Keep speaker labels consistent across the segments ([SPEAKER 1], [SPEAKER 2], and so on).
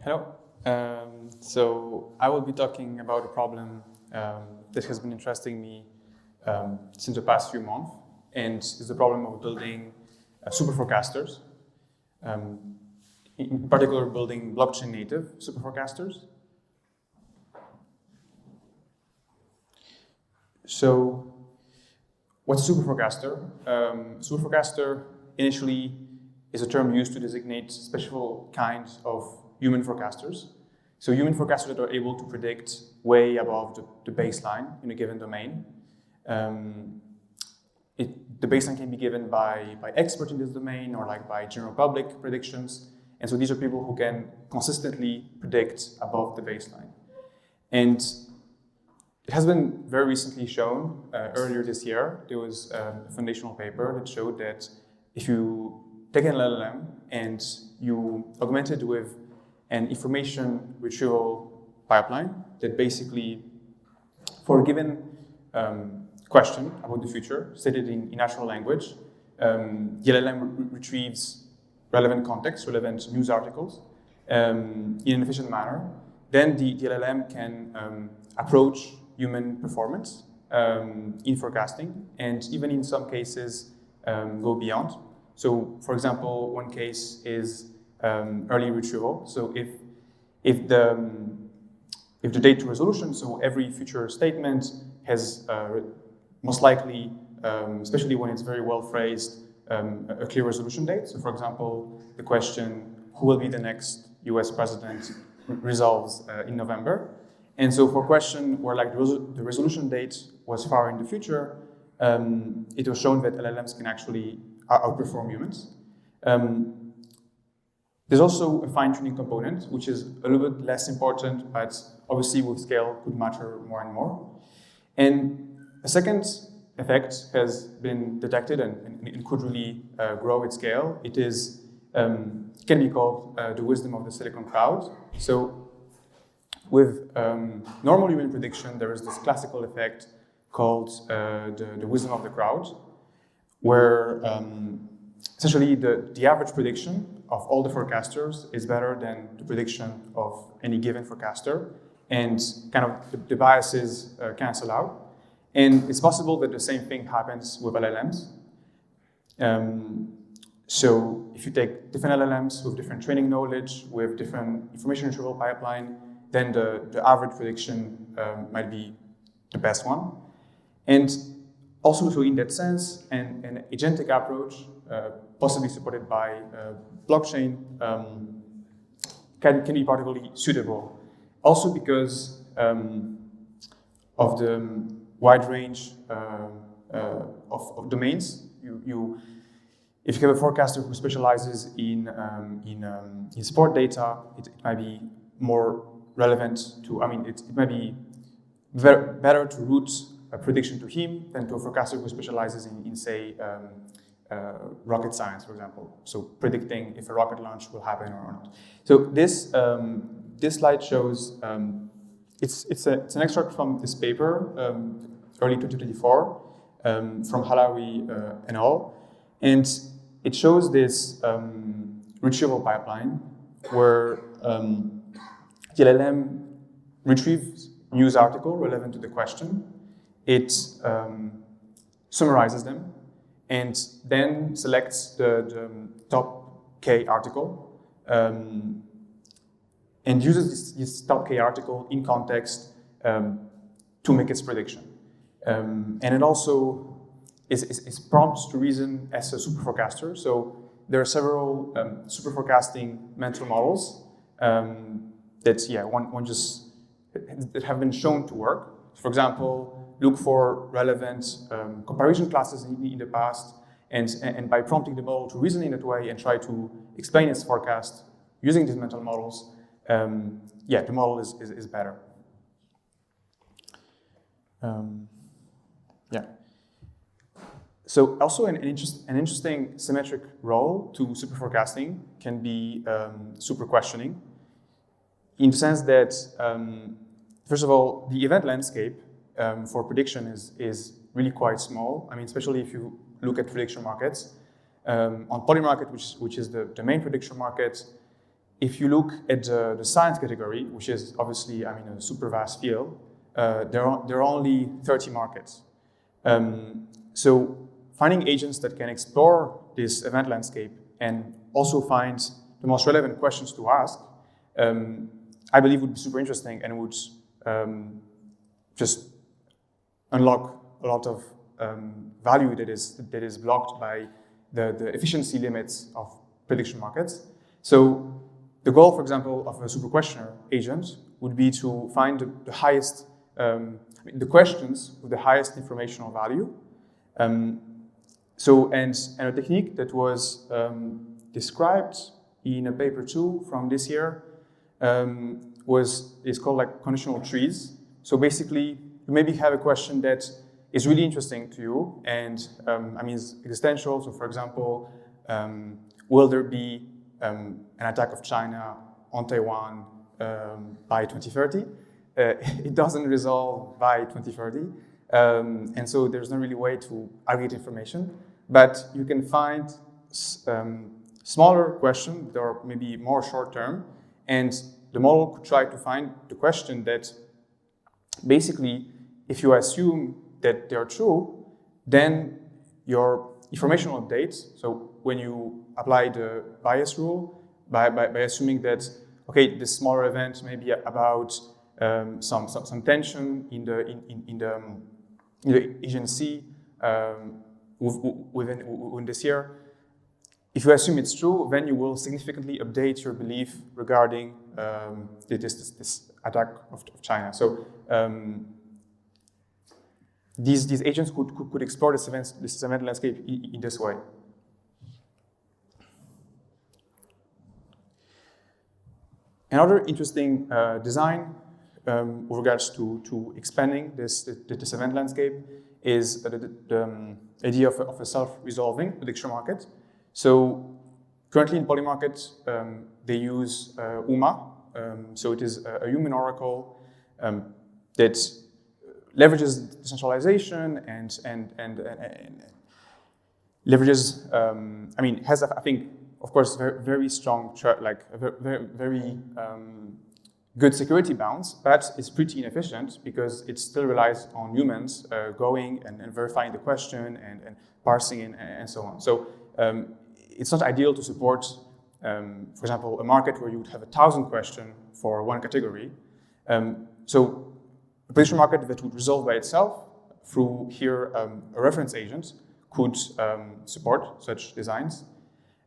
[SPEAKER 1] Hello. So I will be talking about a problem that has been interesting me since the past few months, and is the problem of building super forecasters. In particular, building blockchain native super forecasters. So, what's a super forecaster? Super forecaster initially is a term used to designate special kinds of human forecasters. So human forecasters that are able to predict way above the baseline in a given domain. The baseline can be given by experts in this domain or like by general public predictions. And so these are people who can consistently predict above the baseline. And it has been very recently shown, earlier this year, there was a foundational paper that showed that if you take an LLM and you augment it with an information retrieval pipeline that basically, for a given question about the future, stated in natural language, the LLM retrieves relevant context, relevant news articles in an efficient manner. Then the LLM can approach human performance in forecasting, and even in some cases go beyond. So, for example, one case is early retrieval. So if the date to resolution, so every future statement has most likely, especially when it's very well phrased, a clear resolution date. So, for example, the question, who will be the next US president, resolves in November. And so for a question where like the resolution date was far in the future, it was shown that LLMs can actually outperform humans. There's also a fine-tuning component, which is a little bit less important, but obviously with scale could matter more and more. And a second effect has been detected and could really grow at scale. It is can be called the wisdom of the silicon crowd. So with normal human prediction, there is this classical effect called the wisdom of the crowd, where essentially the average prediction of all the forecasters is better than the prediction of any given forecaster, and kind of the biases cancel out. And it's possible that the same thing happens with LLMs. So if you take different LLMs with different training knowledge, with different information retrieval pipeline, then the average prediction might be the best one. And also, so in that sense, an agentic approach, possibly supported by blockchain, can be particularly suitable. Also because of the wide range of domains. If you have a forecaster who specializes in sport data, it might be more relevant to, it might be better to route a prediction to him than to a forecaster who specializes in say, rocket science, for example. So predicting if a rocket launch will happen or not. So this slide shows, it's an extract from this paper, early 2024, from Halawi et al. And it shows this retrieval pipeline where the LLM retrieves news article relevant to the question. It summarizes them and then selects the top K article and uses this top K article in context to make its prediction. And it also is prompt to reason as a super forecaster. So there are several super forecasting mental models that have been shown to work. For example, look for relevant comparison classes in the past, and by prompting the model to reason in that way and try to explain its forecast using these mental models, the model is better. So also an interesting symmetric role to super forecasting can be super questioning, in the sense that, first of all, the event landscape for prediction is really quite small. Especially if you look at prediction markets. On Polymarket, which is the main prediction market, if you look at the science category, which is obviously, I mean, a super vast field, there are only 30 markets. So finding agents that can explore this event landscape and also find the most relevant questions to ask, I believe would be super interesting and would just unlock a lot of value that is blocked by the efficiency limits of prediction markets. So the goal, for example, of a super questioner agent would be to find the highest, the questions with the highest informational value. So and a technique that was described in a paper too from this year is called like conditional trees. So basically, you maybe have a question that is really interesting to you, and I mean, it's existential. So, for example, will there be an attack of China on Taiwan by 2030? It doesn't resolve by 2030, and so there's no really way to aggregate information. But you can find smaller questions that are maybe more short-term, and the model could try to find the question that basically, if you assume that they are true, then your informational updates, so when you apply the bias rule, by assuming that, okay, this smaller event may be about some tension in the agency within this year, if you assume it's true, then you will significantly update your belief regarding this attack of China. So these agents could explore this event landscape in this way. Another interesting design with regards to expanding this event landscape is the idea of a self-resolving prediction market. So currently in Polymarket, they use UMA. So it is a human oracle that leverages decentralization and leverages, I mean, has, I think, of course, very strong, like a very good security bounds, but it's pretty inefficient because it still relies on humans going and verifying the question and parsing it and so on. So it's not ideal to support, for example, a market where you would have 1,000 questions for one category. So a prediction market that would resolve by itself through here a reference agent could support such designs.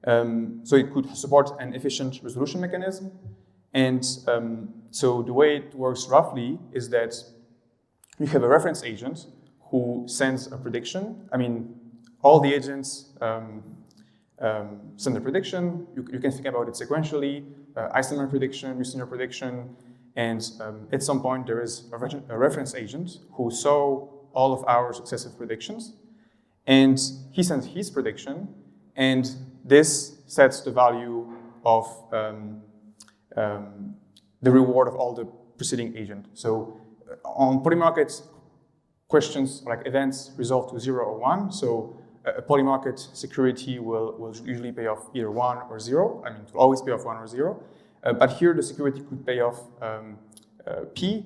[SPEAKER 1] So it could support an efficient resolution mechanism. And so the way it works roughly is that you have a reference agent who sends a prediction. I mean, all the agents send a prediction. You can think about it sequentially, Eisenman prediction, Mussiner prediction, and at some point there is a reference agent who saw all of our successive predictions, and he sends his prediction, and this sets the value of the reward of all the preceding agent. So on Polymarket, questions like events resolve to 0 or 1. So a Polymarket security will usually pay off either 1 or 0. I mean, to always pay off 1 or 0. But here the security could pay off P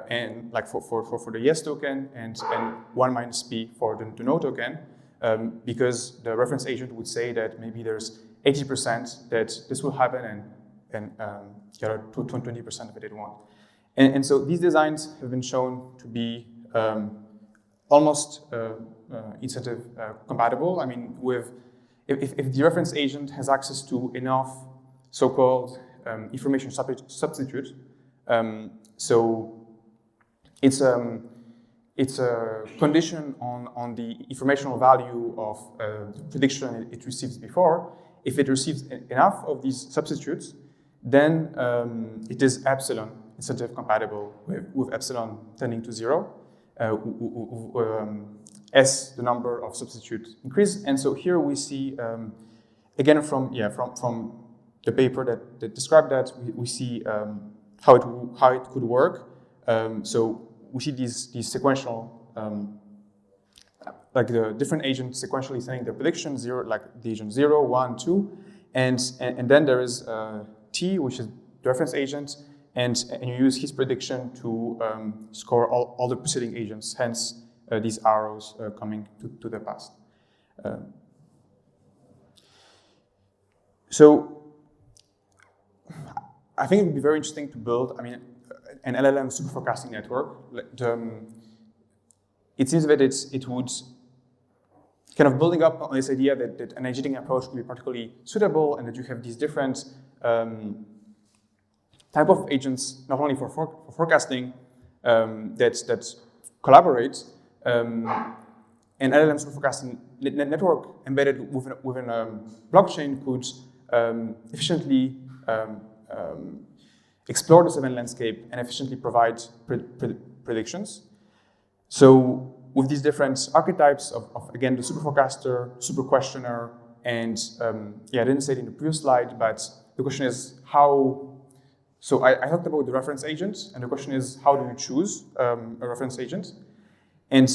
[SPEAKER 1] and like for the yes token and 1 minus P for the no token, because the reference agent would say that maybe there's 80% that this will happen and the other 20% of it won't. And so these designs have been shown to be almost incentive compatible. I mean, if the reference agent has access to enough so-called information substitute, so it's a condition on the informational value of the prediction it receives before. If it receives enough of these substitutes, then it is epsilon incentive compatible with epsilon tending to 0, as the number of substitutes increase. And so here we see, again from the paper that described that, we see how it could work. So we see these sequential, like the different agents sequentially sending their prediction, like the agent 0, 1, 2, and then there is T, which is the reference agent, and you use his prediction to score all the preceding agents, hence these arrows coming to the past. So I think it would be very interesting to build, an LLM super forecasting network. It seems that it would kind of building up on this idea that an agentic approach could be particularly suitable, and that you have these different type of agents, not only for forecasting, that collaborate. An LLM super forecasting network embedded within a blockchain could efficiently explore the event landscape and efficiently provide predictions. So with these different archetypes of again, the super forecaster, super questioner, and I didn't say it in the previous slide, but the question is how. So I talked about the reference agent, and the question is how do you choose a reference agent? And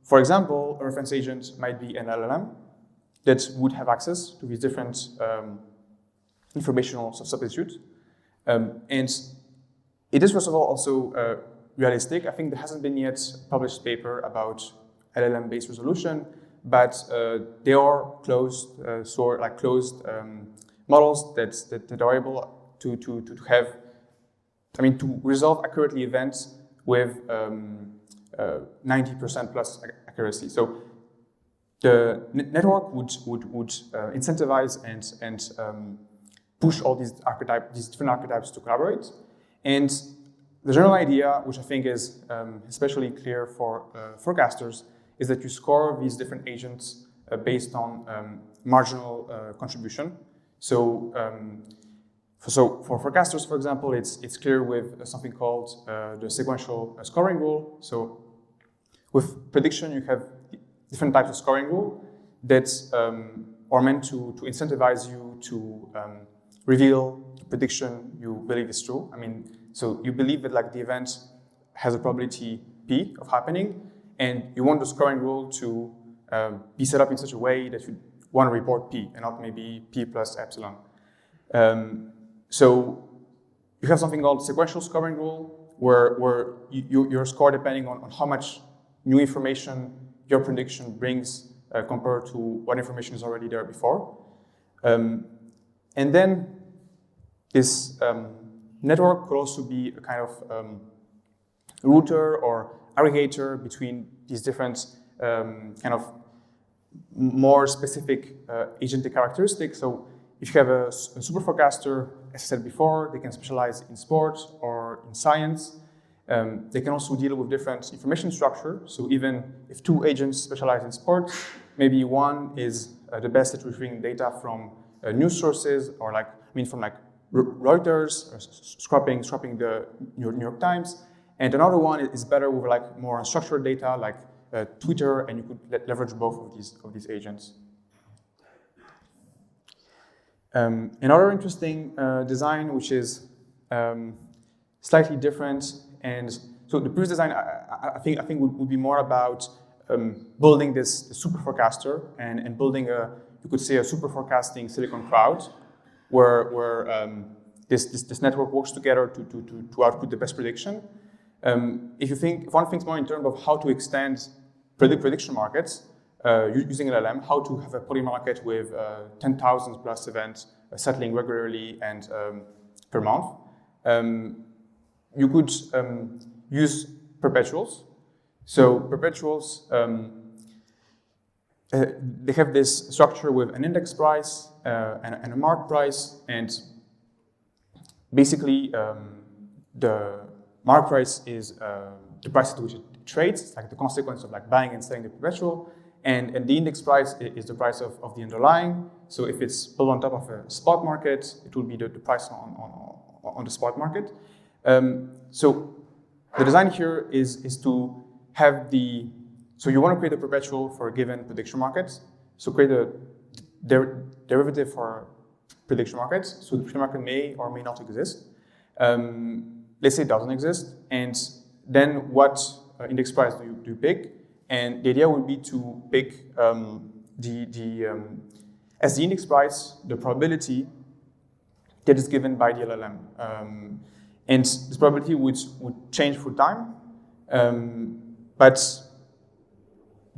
[SPEAKER 1] for example, a reference agent might be an LLM that would have access to these different informational substitutes. And it is, first of all, also realistic. I think there hasn't been yet a published paper about LLM-based resolution, but there are closed models that are able to have, to resolve accurately events with 90% plus accuracy. So the network would incentivize and push all these different archetypes to collaborate. And the general idea, which I think is especially clear for forecasters, is that you score these different agents based on marginal contribution. So for forecasters, for example, it's clear with something called the sequential scoring rule. So with prediction, you have different types of scoring rule that are meant to incentivize you to reveal the prediction you believe is true. So you believe that the event has a probability P of happening, and you want the scoring rule to be set up in such a way that you want to report P and not maybe P plus epsilon. So you have something called sequential scoring rule, where your score depending on how much new information your prediction brings compared to what information is already there before. And then this network could also be a kind of router or aggregator between these different kind of more specific agentic characteristics. So if you have a super forecaster, as I said before, they can specialize in sports or in science. They can also deal with different information structure. So even if two agents specialize in sports, maybe one is the best at retrieving data from news sources, or from Reuters, or scrapping the New York Times, and another one is better with more unstructured data, like Twitter, and you could leverage both of these agents. Another interesting design, which is slightly different, and so the previous design I think would be more about building this super forecaster and building you could say a super forecasting silicon crowd, where this network works together to output the best prediction. If one thinks more in terms of how to extend prediction markets using LLM, how to have a polymarket with 10,000 plus events settling regularly and per month, you could use perpetuals. So perpetuals, they have this structure with an index price and a Marc price, and basically the Marc price is the price at which it trades. It's like the consequence of buying and selling the perpetual, and the index price is the price of the underlying. So if it's built on top of a spot market, it will be the price on the spot market. So the design here is to have so you want to create a perpetual for a given prediction market. So create a derivative for prediction markets. So the prediction market may or may not exist. Let's say it doesn't exist. And then what index price do you pick? And the idea would be to pick as the index price, the probability that is given by the LLM. And this probability would change through time, but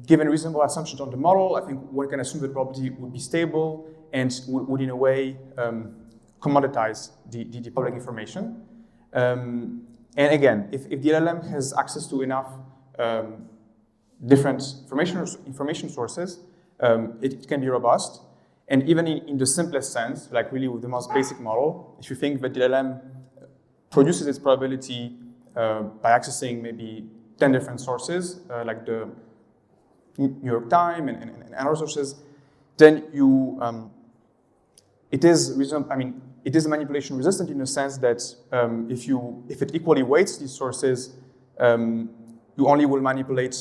[SPEAKER 1] given reasonable assumptions on the model, I think one can assume that probability would be stable and would in a way commoditize the public information. And again, if the LLM has access to enough different information sources, it can be robust. And even in the simplest sense, like really with the most basic model, if you think that the LLM produces its probability by accessing maybe 10 different sources, like the New York Times and other sources, then it is reasonable. I mean, it is manipulation resistant in the sense that if it equally weights these sources, you only will manipulate.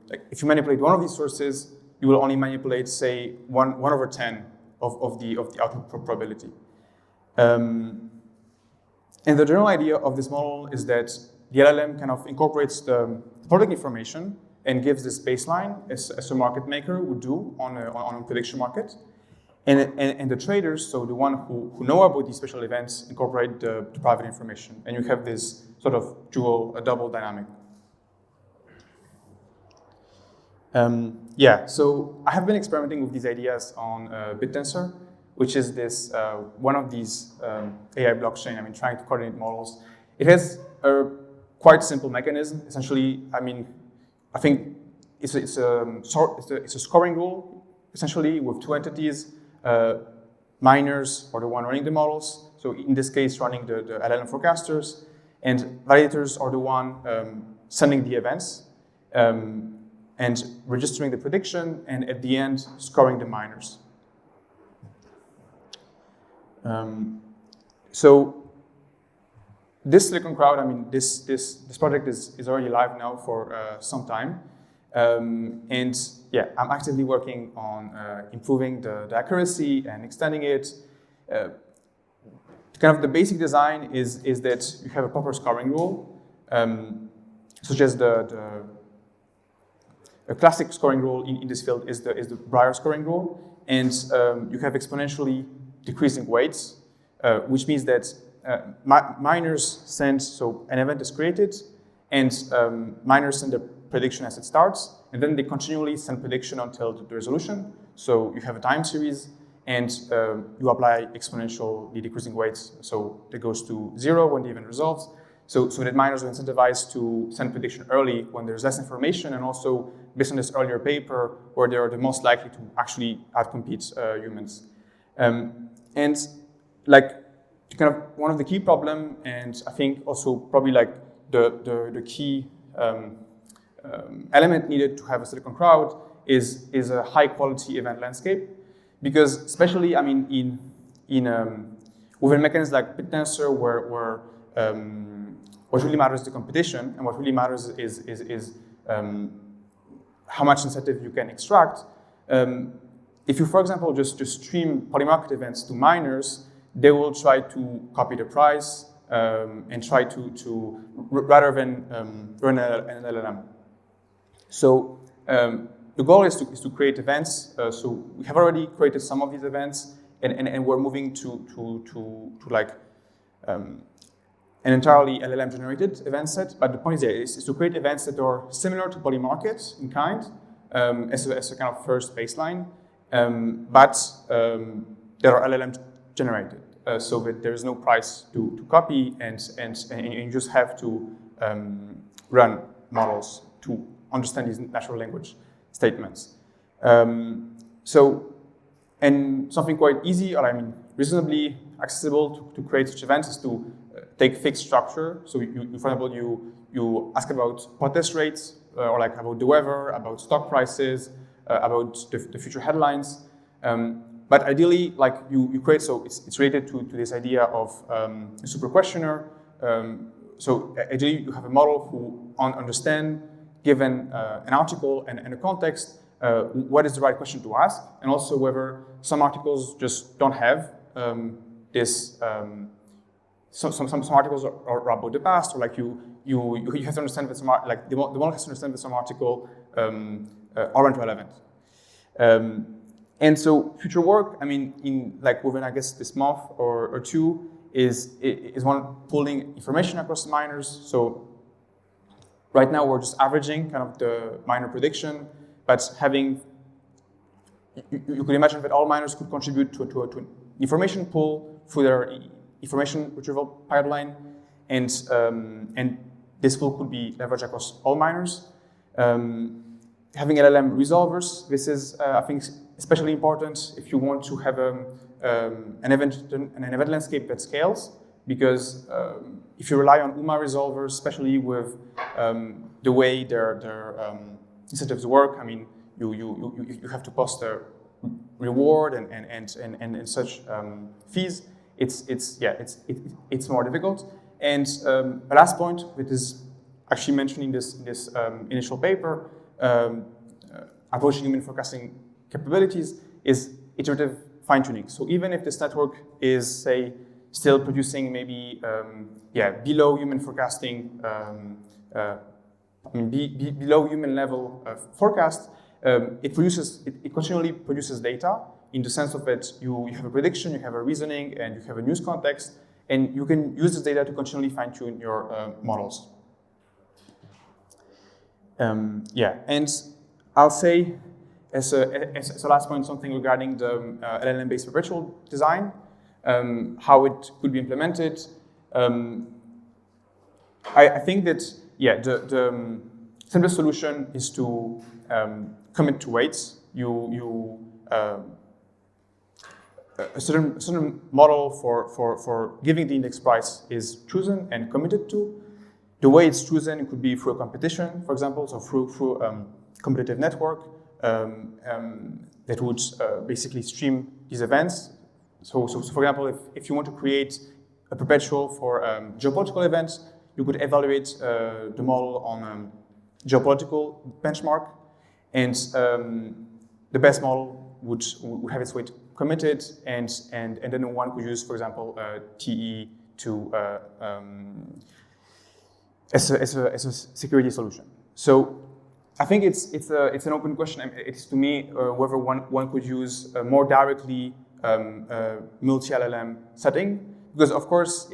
[SPEAKER 1] Like if you manipulate one of these sources, you will only manipulate, say, 1/10 of the output probability. And the general idea of this model is that the LLM kind of incorporates the public information and gives this baseline as a market maker would do on a prediction market. And the traders, so the one who know about these special events, incorporate the private information. And you have this sort of double dynamic. Yeah, so I have been experimenting with these ideas on BitTensor, which is this one of these AI blockchain. I mean, trying to coordinate models. It has a quite simple mechanism. Essentially, I mean, I think it's a scoring rule, essentially, with two entities. Miners are the one running the models. So in this case, running the LLM forecasters, and validators are the one sending the events. And registering the prediction, and at the end, scoring the miners. So this Silicon Crowd, I mean, this project is already live now for some time. And yeah, I'm actively working on improving the accuracy and extending it. Kind of the basic design is that you have a proper scoring rule, such as a classic scoring rule in this field is the Breyer scoring rule, and you have exponentially decreasing weights, which means that miners send, so an event is created, and miners send a prediction as it starts, and then they continually send prediction until the resolution. So you have a time series, and you apply exponentially decreasing weights, so it goes to 0 when the event resolves. So that miners are incentivized to send prediction early when there's less information, and also based on this earlier paper where they are the most likely to actually outcompete humans. And like kind of one of the key problem, and I think also probably like the key element needed to have a Silicon Crowd is a high quality event landscape, because especially I mean within mechanisms like BitTensor where what really matters is the competition, and what really matters is how much incentive you can extract. If you, for example, just stream polymarket events to miners, they will try to copy the price and try to rather than run an LLM. So the goal is to create events. So we have already created some of these events, and we're moving to like an entirely LLM-generated event set, but the point is to create events that are similar to polymarket in kind, as a kind of first baseline, but that are LLM-generated, so that there is no price to copy, and you just have to run models to understand these natural language statements. So, and something quite easy, or I mean reasonably accessible to create such events is to take fixed structure. So you for example, you ask about protest rates, or like about the weather, about stock prices, about the future headlines. But ideally, like you create, so it's related to this idea of a super questioner. So ideally, you have a model who understand, given an article and a context, what is the right question to ask, and also whether some articles just don't have this. Some articles are about the past, or like you have to understand that some like the model has to understand that some article aren't relevant. And so future work, I mean, in like within, I guess, this month or two, is one pulling information across miners. So right now we're just averaging kind of the miner prediction, but having, you could imagine that all miners could contribute to an information pool through their information retrieval pipeline, and this pool could be leveraged across all miners. Having LLM resolvers, this is, I think, especially important if you want to have an event landscape that scales, because if you rely on UMA resolvers, especially with the way their incentives work, I mean, you have to post a reward and such fees. It's more difficult. And the last point, which is actually mentioned in this initial paper, approaching human forecasting capabilities, is iterative fine-tuning. So even if this network is, say, still producing maybe below human forecasting, below human level forecast, it continually produces data in the sense of that you have a prediction, you have a reasoning, and you have a news context, and you can use this data to continually fine-tune your models. And I'll say, as a last point, something regarding the LLM-based perpetual design, how it could be implemented. I think that, the simplest solution is to commit to weights. A certain model for giving the index price is chosen and committed to. The way it's chosen, it could be through a competition, for example, so through competitive network that would basically stream these events. So for example, if you want to create a perpetual for geopolitical events, you could evaluate the model on geopolitical benchmark, and the best model would have its weight committed, and then one could use, for example, TE to as a security solution. So I think it's an open question. It's to me whether one could use more directly multi-LLM setting, because of course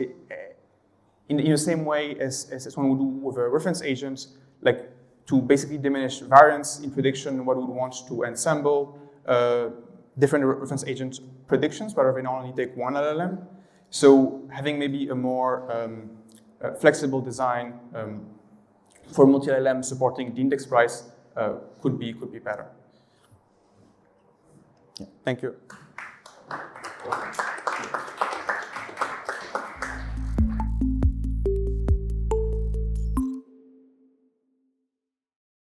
[SPEAKER 1] in the same way as one would do with a reference agent, like to basically diminish variance in prediction, one would want to ensemble different reference agent predictions rather than only take one LLM. So having maybe a more flexible design for multi-LLM supporting the index price could be better. Yeah. Thank you.